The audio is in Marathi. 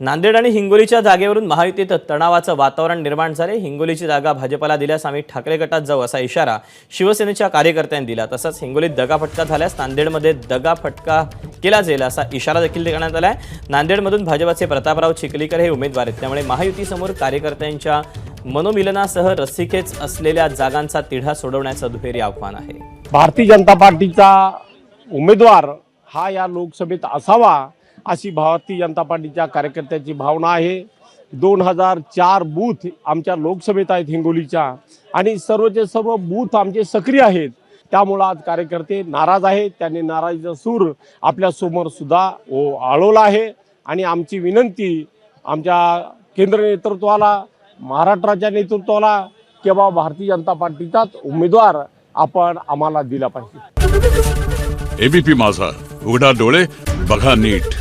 नांदेड आणि हिंगोलीच्या जागेवरून महायुतीत तणावाचं वातावरण निर्माण झाले। हिंगोलीची जागा भाजपला दिल्यास आम्ही ठाकरे गटात जाऊ असा इशारा शिवसेनेच्या कार्यकर्त्यांनी दिला। तसंच हिंगोलीत दगाफटका झाल्यास नांदेडमध्ये दगाफटका केला जाईल असा इशारा देखील देण्यात आलाय। नांदेडमधून भाजपचे प्रतापराव चिखलीकर हे उमेदवार आहेत, त्यामुळे महायुतीसमोर कार्यकर्त्यांच्या मनोमिलनासह रस्सीखेच असलेल्या जागांचा तिढा सोडवण्याचं दुहेरी आव्हान आहे। भारतीय जनता पार्टीचा उमेदवार हा या लोकसभेत असावा अशी भारतीय जनता पार्टीच्या कार्यकर्त्यांची भावना आहे। 2004 बूथ आमच्या लोकसभेत आहेत हिंगोलीच्या, आणि सर्वचे सर्व बूथ आमचे सक्रिय आहेत। त्यामुळे आज कार्यकर्ते नाराज आहेत। त्यांनी नाराजीचा सूर आपल्या समोर सुद्धा आळवला आहे, आणि आमची विनंती आमच्या केंद्र नेतृत्वाला, महाराष्ट्राच्या नेतृत्वाला की बाबा भारतीय जनता पार्टीचाच उमेदवार आपण आम्हाला दिला पाहिजे। एबीपी माझा, उघडा डोळे बघा नीट।